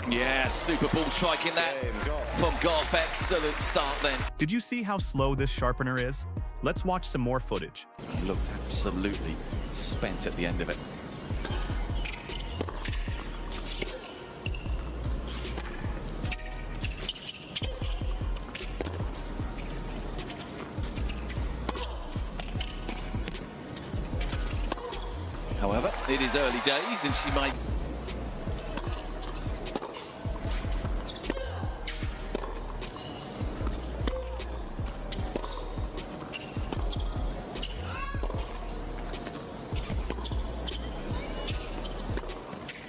Yeah, super ball striking that from Gauff. Excellent start then. Did you see how slow this sharpener is? Let's watch some more footage. Looked absolutely spent at the end of it. However, it is early days and she might...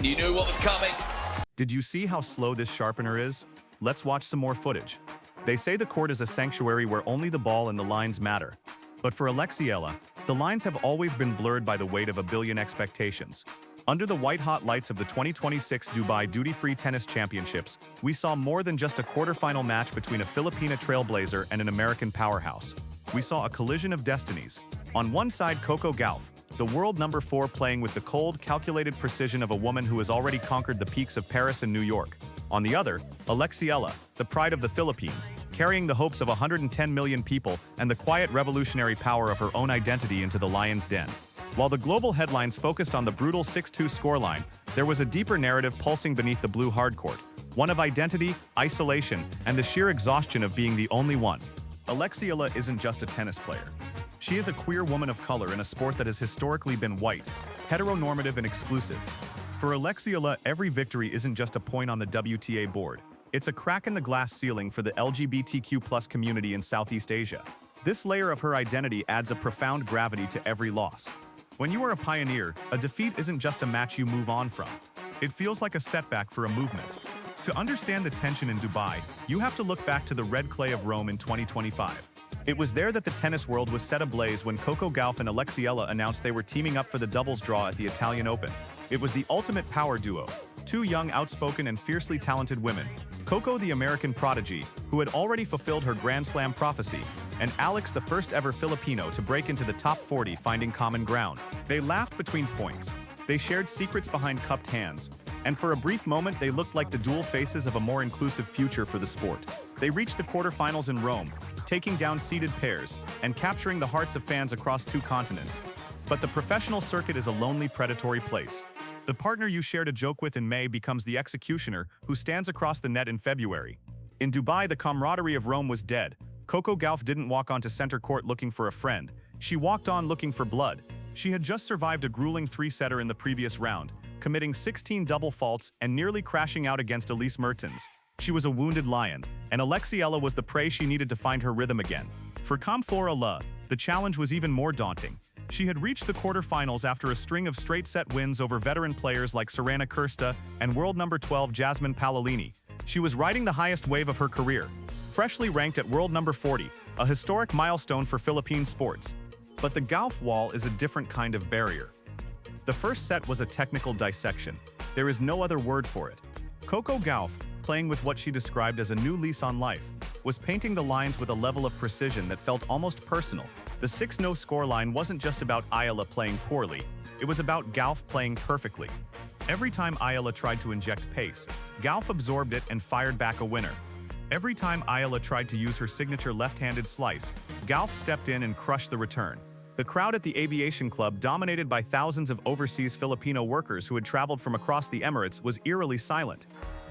You knew what was coming. Did you see how slow this sharpener is? Let's watch some more footage. They say the court is a sanctuary where only the ball and the lines matter. But for Eala, the lines have always been blurred by the weight of a billion expectations. Under the white-hot lights of the 2026 Dubai Duty-Free Tennis Championships, we saw more than just a quarterfinal match between a Filipina trailblazer and an American powerhouse. We saw a collision of destinies. On one side, Coco Gauff, the world number 4, playing with the cold, calculated precision of a woman who has already conquered the peaks of Paris and New York. On the other, Eala, the pride of the Philippines, carrying the hopes of 110 million people and the quiet revolutionary power of her own identity into the lion's den. While the global headlines focused on the brutal 6-2 scoreline, there was a deeper narrative pulsing beneath the blue hardcourt, one of identity, isolation, and the sheer exhaustion of being the only one. Eala isn't just a tennis player. She is a queer woman of color in a sport that has historically been white, heteronormative, and exclusive. For Eala, every victory isn't just a point on the WTA board. It's a crack in the glass ceiling for the LGBTQ+ community in Southeast Asia. This layer of her identity adds a profound gravity to every loss. When you are a pioneer, a defeat isn't just a match you move on from. It feels like a setback for a movement. To understand the tension in Dubai, you have to look back to the red clay of Rome in 2025. It was there that the tennis world was set ablaze when Coco Gauff and Eala announced they were teaming up for the doubles draw at the Italian Open. It was the ultimate power duo, two young, outspoken, and fiercely talented women. Coco, the American prodigy, who had already fulfilled her Grand Slam prophecy, and Alex, the first ever Filipino to break into the top 40, finding common ground. They laughed between points. They shared secrets behind cupped hands. And for a brief moment, they looked like the dual faces of a more inclusive future for the sport. They reached the quarterfinals in Rome, taking down seeded pairs and capturing the hearts of fans across 2 continents. But the professional circuit is a lonely, predatory place. The partner you shared a joke with in May becomes the executioner who stands across the net in February. In Dubai, the camaraderie of Rome was dead. Coco Gauff didn't walk onto center court looking for a friend. She walked on looking for blood. She had just survived a grueling 3-setter in the previous round, committing 16 double faults and nearly crashing out against Elise Mertens. She was a wounded lion, and Eala was the prey she needed to find her rhythm again. For Eala, the challenge was even more daunting. She had reached the quarterfinals after a string of straight-set wins over veteran players like Serena Kirsta and world number 12 Jasmine Paolini. She was riding the highest wave of her career, freshly ranked at world number 40, a historic milestone for Philippine sports. But the Gauff wall is a different kind of barrier. The first set was a technical dissection. There is no other word for it. Coco Gauff, playing with what she described as a new lease on life, was painting the lines with a level of precision that felt almost personal. The 6-0 scoreline wasn't just about Eala playing poorly, it was about Gauff playing perfectly. Every time Eala tried to inject pace, Gauff absorbed it and fired back a winner. Every time Eala tried to use her signature left-handed slice, Gauff stepped in and crushed the return. The crowd at the Aviation Club, dominated by thousands of overseas Filipino workers who had traveled from across the Emirates, was eerily silent.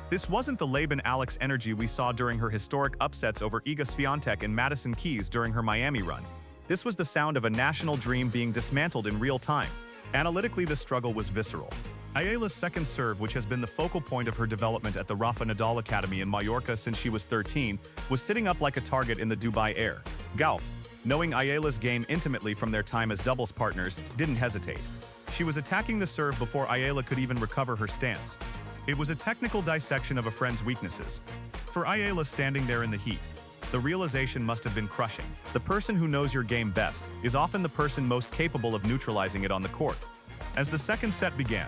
This wasn't the Laban Alex energy we saw during her historic upsets over Iga Swiatek and Madison Keys during her Miami run. This was the sound of a national dream being dismantled in real time. Analytically, the struggle was visceral. Eala's second serve, which has been the focal point of her development at the Rafa Nadal Academy in Mallorca since she was 13, was sitting up like a target in the Dubai air. Gauff, knowing Eala's game intimately from their time as doubles partners, didn't hesitate. She was attacking the serve before Eala could even recover her stance. It was a technical dissection of a friend's weaknesses. For Eala, standing there in the heat, the realization must have been crushing. The person who knows your game best is often the person most capable of neutralizing it on the court. As the second set began,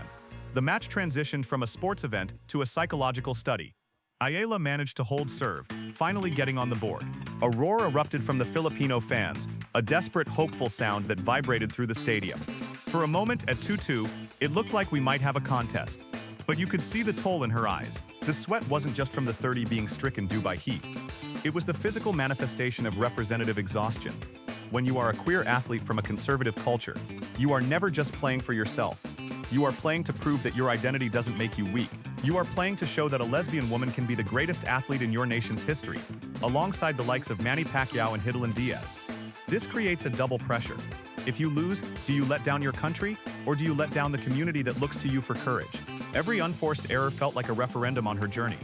the match transitioned from a sports event to a psychological study. Eala managed to hold serve, finally getting on the board. A roar erupted from the Filipino fans, a desperate, hopeful sound that vibrated through the stadium. For a moment at 2-2, it looked like we might have a contest. But you could see the toll in her eyes. The sweat wasn't just from the 30 being stricken due by heat. It was the physical manifestation of representative exhaustion. When you are a queer athlete from a conservative culture, you are never just playing for yourself. You are playing to prove that your identity doesn't make you weak. You are playing to show that a lesbian woman can be the greatest athlete in your nation's history, alongside the likes of Manny Pacquiao and Hidilyn Diaz. This creates a double pressure. If you lose, do you let down your country, or do you let down the community that looks to you for courage? Every unforced error felt like a referendum on her journey.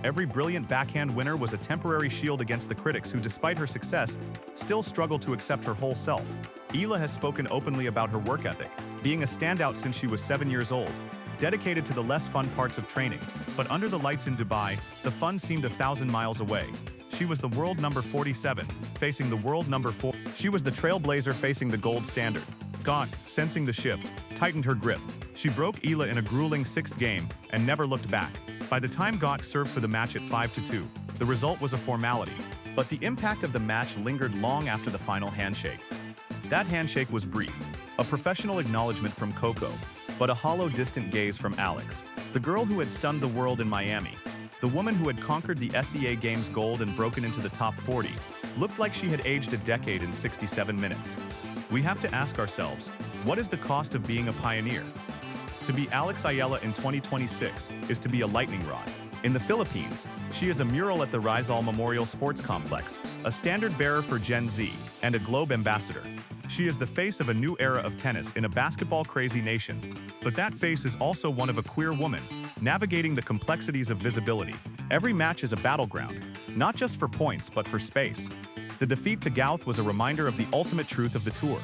Every brilliant backhand winner was a temporary shield against the critics who, despite her success, still struggled to accept her whole self. Eala has spoken openly about her work ethic, being a standout since she was 7 years old, dedicated to the less fun parts of training. But under the lights in Dubai, the fun seemed 1,000 miles away. She was the world number 47, facing the world number 4. She was the trailblazer facing the gold standard. Gauff, sensing the shift, tightened her grip. She broke Eala in a grueling 6th game and never looked back. By the time Gauff served for the match at 5-2, the result was a formality. But the impact of the match lingered long after the final handshake. That handshake was brief, a professional acknowledgement from Coco, but a hollow, distant gaze from Alex, the girl who had stunned the world in Miami. The woman who had conquered the SEA Games gold and broken into the top 40, looked like she had aged a decade in 67 minutes. We have to ask ourselves, what is the cost of being a pioneer? To be Alex Eala in 2026 is to be a lightning rod. In the Philippines, she is a mural at the Rizal Memorial Sports Complex, a standard bearer for Gen Z, and a Globe ambassador. She is the face of a new era of tennis in a basketball-crazy nation. But that face is also one of a queer woman, navigating the complexities of visibility. Every match is a battleground, not just for points but for space. The defeat to Gauff was a reminder of the ultimate truth of the tour.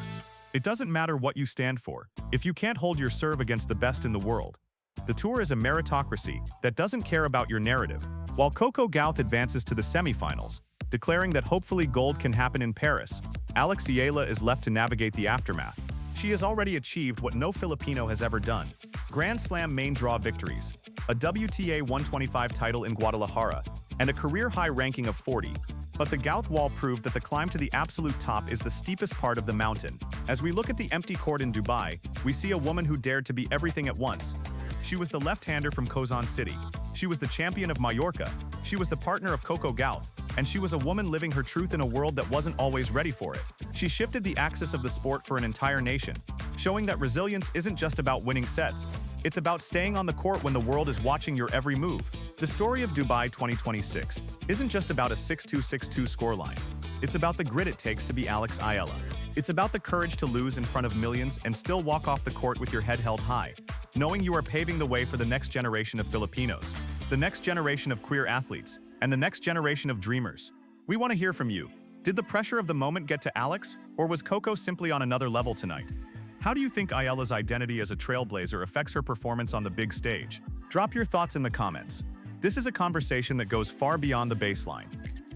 It doesn't matter what you stand for, if you can't hold your serve against the best in the world. The tour is a meritocracy that doesn't care about your narrative. While Coco Gauff advances to the semifinals, declaring that hopefully gold can happen in Paris, Alex Eala is left to navigate the aftermath. She has already achieved what no Filipino has ever done: Grand Slam main draw victories, a WTA 125 title in Guadalajara, and a career-high ranking of 40. But the Gauff wall proved that the climb to the absolute top is the steepest part of the mountain. As we look at the empty court in Dubai, we see a woman who dared to be everything at once. She was the left-hander from Quezon City. She was the champion of Mallorca. She was the partner of Coco Gauff. And she was a woman living her truth in a world that wasn't always ready for it. She shifted the axis of the sport for an entire nation, showing that resilience isn't just about winning sets. It's about staying on the court when the world is watching your every move. The story of Dubai 2026 isn't just about a 6-2, 6-2 scoreline. It's about the grit it takes to be Alex Eala. It's about the courage to lose in front of millions and still walk off the court with your head held high, knowing you are paving the way for the next generation of Filipinos, the next generation of queer athletes, and the next generation of dreamers. We want to hear from you. Did the pressure of the moment get to Alex, or was Coco simply on another level tonight? How do you think Eala's identity as a trailblazer affects her performance on the big stage? Drop your thoughts in the comments. This is a conversation that goes far beyond the baseline.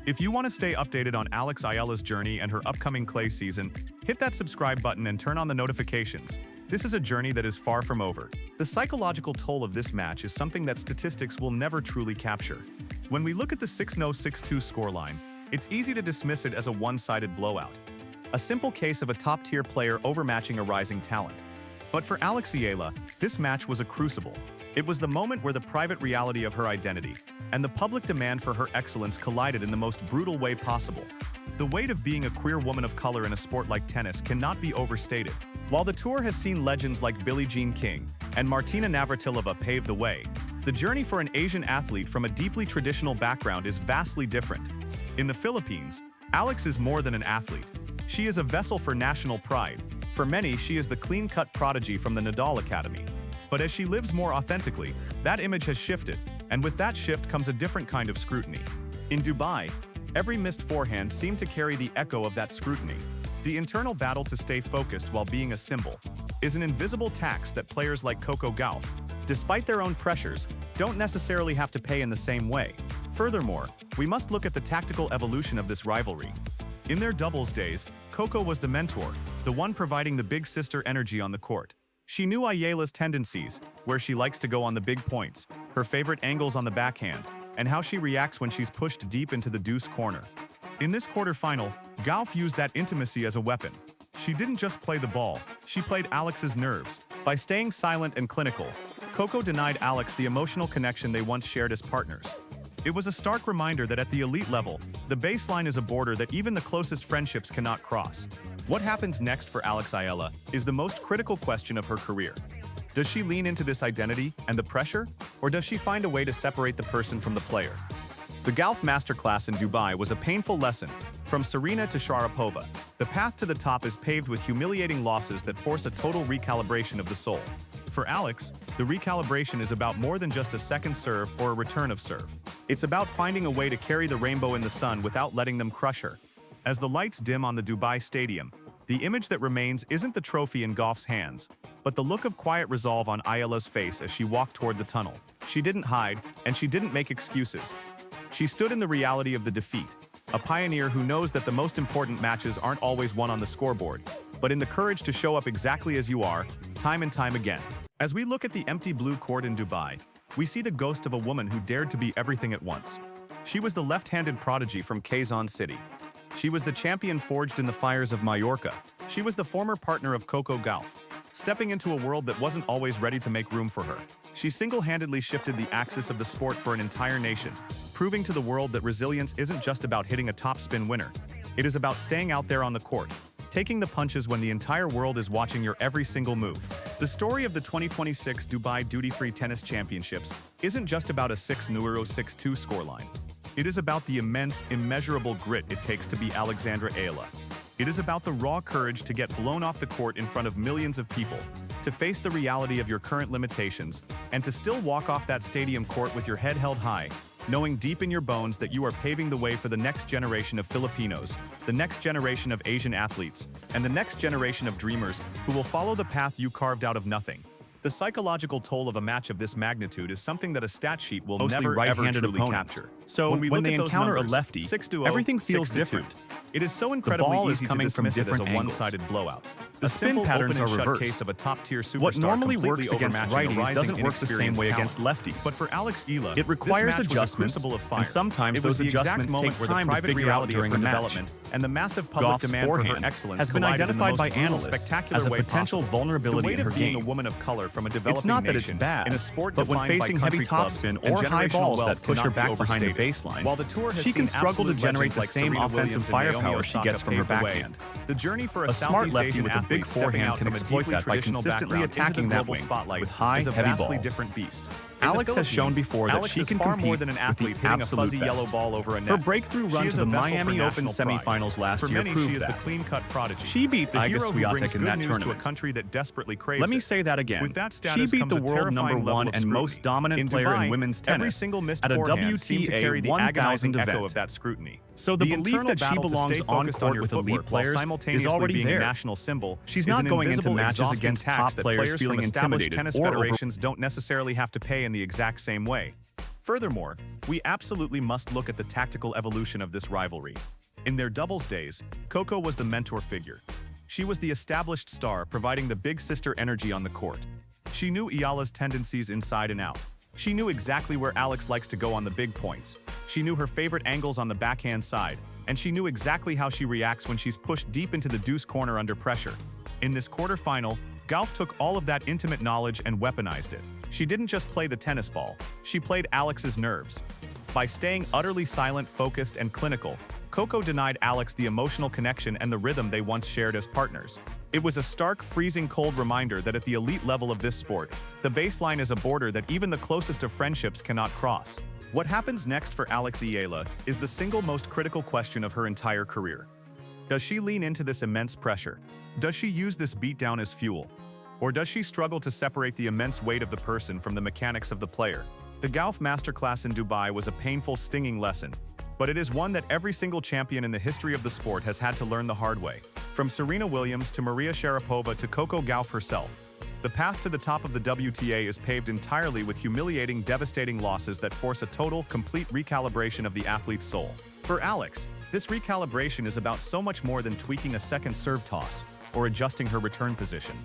If you want to stay updated on Alex Eala's journey and her upcoming clay season, hit that subscribe button and turn on the notifications. This is a journey that is far from over. The psychological toll of this match is something that statistics will never truly capture. When we look at the 6-0, 6-2 scoreline, it's easy to dismiss it as a one-sided blowout, a simple case of a top-tier player overmatching a rising talent. But for Alex Eala, this match was a crucible. It was the moment where the private reality of her identity and the public demand for her excellence collided in the most brutal way possible. The weight of being a queer woman of color in a sport like tennis cannot be overstated. While the tour has seen legends like Billie Jean King and Martina Navratilova pave the way, the journey for an Asian athlete from a deeply traditional background is vastly different. In the Philippines, Alex is more than an athlete. She is a vessel for national pride. For many, she is the clean-cut prodigy from the Nadal Academy. But as she lives more authentically, that image has shifted, and with that shift comes a different kind of scrutiny. In Dubai, every missed forehand seemed to carry the echo of that scrutiny. The internal battle to stay focused while being a symbol is an invisible tax that players like Coco Gauff, despite their own pressures, don't necessarily have to pay in the same way. Furthermore, we must look at the tactical evolution of this rivalry. In their doubles days, Coco was the mentor, the one providing the big sister energy on the court. She knew Eala's tendencies, where she likes to go on the big points, her favorite angles on the backhand, and how she reacts when she's pushed deep into the deuce corner. In this quarterfinal, Gauff used that intimacy as a weapon. She didn't just play the ball, she played Alex's nerves. By staying silent and clinical, Coco denied Alex the emotional connection they once shared as partners. It was a stark reminder that at the elite level, the baseline is a border that even the closest friendships cannot cross. What happens next for Alex Eala is the most critical question of her career. Does she lean into this identity and the pressure, or does she find a way to separate the person from the player? The Gauff masterclass in Dubai was a painful lesson. From Serena to Sharapova, the path to the top is paved with humiliating losses that force a total recalibration of the soul. For Alex, the recalibration is about more than just a second serve or a return of serve. It's about finding a way to carry the rainbow in the sun without letting them crush her. As the lights dim on the Dubai stadium, the image that remains isn't the trophy in Gauff's hands, but the look of quiet resolve on Eala's face as she walked toward the tunnel. She didn't hide, and she didn't make excuses. She stood in the reality of the defeat, a pioneer who knows that the most important matches aren't always won on the scoreboard, but in the courage to show up exactly as you are, time and time again. As we look at the empty blue court in Dubai, we see the ghost of a woman who dared to be everything at once. She was the left-handed prodigy from Quezon City. She was the champion forged in the fires of Mallorca. She was the former partner of Coco Gauff, stepping into a world that wasn't always ready to make room for her. She single-handedly shifted the axis of the sport for an entire nation, proving to the world that resilience isn't just about hitting a topspin winner. It is about staying out there on the court, taking the punches when the entire world is watching your every single move. The story of the 2026 Dubai Duty-Free Tennis Championships isn't just about a 6-6-2 scoreline. It is about the immense, immeasurable grit it takes to be Alexandra Eala. It is about the raw courage to get blown off the court in front of millions of people, to face the reality of your current limitations, and to still walk off that stadium court with your head held high, knowing deep in your bones that you are paving the way for the next generation of Filipinos, the next generation of Asian athletes, and the next generation of dreamers who will follow the path you carved out of nothing. The psychological toll of a match of this magnitude is something that a stat sheet will never ever truly capture. So when they encounter a lefty, everything feels different. It is so incredibly easy to dismiss it as a one-sided blowout. The spin patterns are reversed. Case of a top-tier superstar what normally works against righties doesn't work the same way against lefties. But for Alex Eala, it requires adjustments, and sometimes those adjustments take time to figure out during a match. And the massive public demand for her excellence has been identified by analysts as a potential vulnerability in her game. A woman of color from a developing it's not that it's bad, in a sport but when facing heavy topspin or high balls that push her back behind the baseline, while the tour has she can struggle to generate the same offensive firepower she gets from her backhand. The journey for a smart lefty with a big forehand can exploit that by consistently attacking that wing with high, heavy balls. Different beast. Alex has shown before that she can compete more than an athlete hitting a fuzzy yellow ball over a net. Her breakthrough run to the Miami Open semifinals last year proved that. Clean cut prodigy. She beat Iga Swiatek in that tournament. To a country that desperately craves. Let me say that again. With that status, she beat the world #1 and most dominant player in women's tennis every single missed at a WTA 1000 event of that scrutiny. So the belief that she belongs on court with elite players is already there. National symbol. She's not going into matches against top players feeling intimidated tennis federations don't necessarily have to pay in the exact same way. Furthermore, we absolutely must look at the tactical evolution of this rivalry. In their doubles days, Coco was the mentor figure. She was the established star providing the big sister energy on the court. She knew Eala's tendencies inside and out. She knew exactly where Alex likes to go on the big points. She knew her favorite angles on the backhand side, and she knew exactly how she reacts when she's pushed deep into the deuce corner under pressure. In this quarterfinal, Gauff took all of that intimate knowledge and weaponized it. She didn't just play the tennis ball, she played Alex's nerves. By staying utterly silent, focused, and clinical, Coco denied Alex the emotional connection and the rhythm they once shared as partners. It was a stark, freezing cold reminder that at the elite level of this sport, the baseline is a border that even the closest of friendships cannot cross. What happens next for Alex Eala is the single most critical question of her entire career. Does she lean into this immense pressure? Does she use this beatdown as fuel? Or does she struggle to separate the immense weight of the person from the mechanics of the player? The Gauff masterclass in Dubai was a painful, stinging lesson, but it is one that every single champion in the history of the sport has had to learn the hard way. From Serena Williams to Maria Sharapova to Coco Gauff herself, the path to the top of the WTA is paved entirely with humiliating, devastating losses that force a total, complete recalibration of the athlete's soul. For Alex, this recalibration is about so much more than tweaking a second serve toss or adjusting her return position.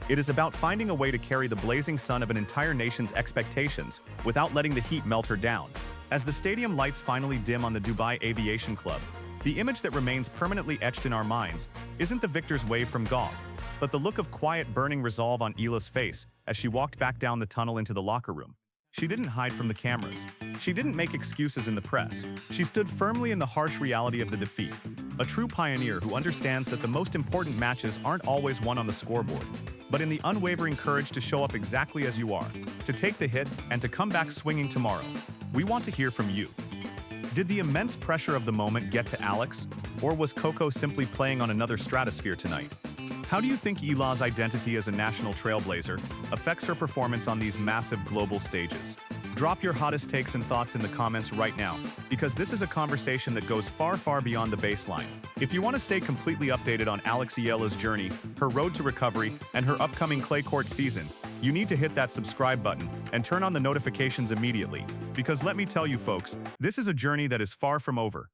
It is about finding a way to carry the blazing sun of an entire nation's expectations without letting the heat melt her down. As the stadium lights finally dim on the Dubai Aviation Club, the image that remains permanently etched in our minds isn't the victor's wave from Gauff, but the look of quiet, burning resolve on Eala's face as she walked back down the tunnel into the locker room. She didn't hide from the cameras. She didn't make excuses in the press. She stood firmly in the harsh reality of the defeat. A true pioneer who understands that the most important matches aren't always won on the scoreboard, but in the unwavering courage to show up exactly as you are, to take the hit and to come back swinging tomorrow. We want to hear from you. Did the immense pressure of the moment get to Alex, or was Coco simply playing on another stratosphere tonight? How do you think Eala's identity as a national trailblazer affects her performance on these massive global stages? Drop your hottest takes and thoughts in the comments right now, because this is a conversation that goes far, far beyond the baseline. If you want to stay completely updated on Eala's journey, her road to recovery, and her upcoming clay court season, you need to hit that subscribe button and turn on the notifications immediately, because let me tell you folks, this is a journey that is far from over.